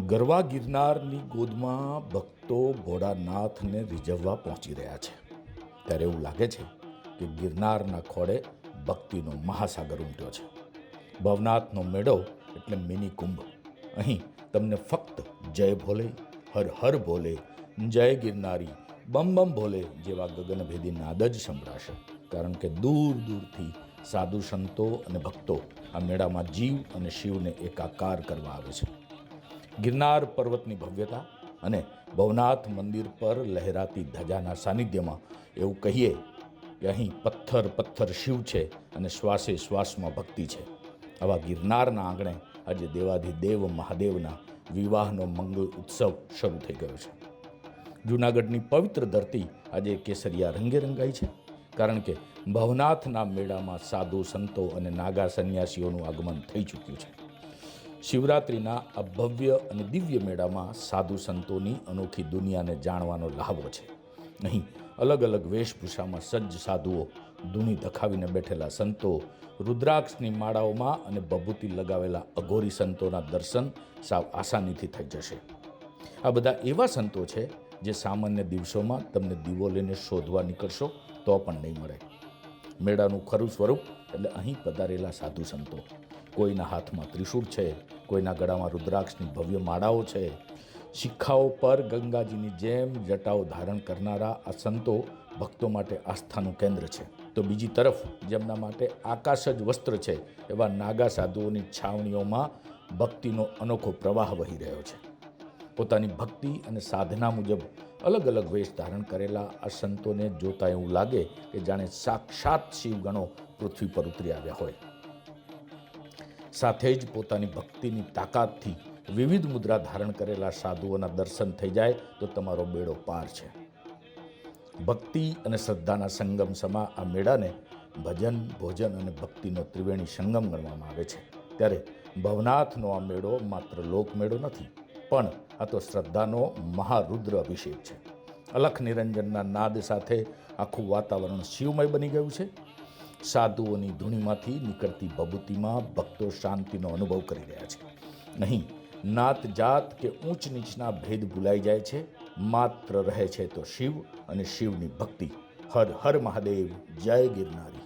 ગરવા ગિરનારની ગોદમાં ભક્તો ભોળાનાથને રીઝવવા પહોંચી રહ્યા છે ત્યારે એવું લાગે છે કે ગિરનારના ખોળે ભક્તિનો મહાસાગર ઉમટ્યો છે. ભવનાથનો મેળો એટલે મિની કુંભ. અહીં તમને ફક્ત જય ભોલે, હર હર ભોલે, જય ગિરનારી, બમ બમ ભોલે જેવા ગગનભેદી નાદ જ સંભળાશે. કારણ કે દૂર દૂરથી સાધુ સંતો અને ભક્તો આ મેળામાં જીવ અને શિવને એકાકાર કરવા આવે છે. ગિરનાર પર્વતની ભવ્યતા અને ભવનાથ મંદિર પર લહેરાતી ધજાના સાનિધ્યમાં એવું કહીએ કે અહીં પથ્થર પથ્થર શિવ છે અને શ્વાસે શ્વાસમાં ભક્તિ છે. આવા ગિરનારના આંગણે આજે દેવાધિદેવ મહાદેવના વિવાહનો મંગળ ઉત્સવ શરૂ થઈ ગયો છે. જૂનાગઢની પવિત્ર ધરતી આજે કેસરિયા રંગે રંગાઈ છે. કારણ કે ભવનાથના મેળામાં સાધુ સંતો અને નાગા સંન્યાસીઓનું આગમન થઈ ચૂક્યું છે. શિવરાત્રિના આ ભવ્ય અને દિવ્ય મેળામાં સાધુ સંતોની અનોખી દુનિયાને જાણવાનો લહાવો છે. અહીં અલગ અલગ વેશભૂષામાં સજ્જ સાધુઓ, ધૂણી ધખાવીને બેઠેલા સંતો, રુદ્રાક્ષની માળાઓમાં અને બભૂતિ લગાવેલા અઘોરી સંતોના દર્શન સાવ આસાનીથી થઈ જશે. આ બધા એવા સંતો છે જે સામાન્ય દિવસોમાં તમને દીવો લઈને શોધવા નીકળશો તો પણ નહીં મળે. મેળાનું ખરું સ્વરૂપ એટલે અહીં પધારેલા સાધુ સંતો. કોઈના હાથમાં ત્રિશૂળ છે, કોઈના ગળામાં રુદ્રાક્ષની ભવ્ય માળાઓ છે. શિખાઓ પર ગંગાજીની જેમ જટાઓ ધારણ કરનારા આ સંતો ભક્તો માટે આસ્થાનું કેન્દ્ર છે. તો બીજી તરફ જેમના માટે આકાશ જ વસ્ત્ર છે એવા નાગા સાધુઓની છાવણીઓમાં ભક્તિનો અનોખો પ્રવાહ વહી રહ્યો છે. પોતાની ભક્તિ અને સાધના મુજબ અલગ અલગ વેશ ધારણ કરેલા આ સંતોને જોતા એવું લાગે કે જાણે સાક્ષાત શિવગણો પૃથ્વી પર ઉતરી આવ્યા હોય. સાથે જ પોતાની ભક્તિની તાકાતથી વિવિધ મુદ્રા ધારણ કરેલા સાધુઓના દર્શન થઈ જાય તો તમારો બેડો પાર છે. ભક્તિ અને શ્રદ્ધાના સંગમ સમા આ મેળાને ભજન, ભોજન અને ભક્તિનો ત્રિવેણી સંગમ ગણવામાં આવે છે. ત્યારે ભવનાથનો આ મેળો માત્ર લોકમેળો નથી, પણ આ તો શ્રદ્ધાનો મહારુદ્ર અભિષેક છે. અલખ નિરંજનના નાદ સાથે આખું વાતાવરણ શિવમય બની ગયું છે. સાધુઓની ધૂણીમાંથી નીકળતી ભભૂતિમાં ભક્તો શાંતિનો અનુભવ કરી રહ્યા છે. નહીં નાત જાત કે ઊંચ નીચના ભેદ ભૂલાઈ જાય છે. માત્ર રહે છે તો શિવ અને શિવની ભક્તિ. હર હર મહાદેવ, જય ગિરનારી.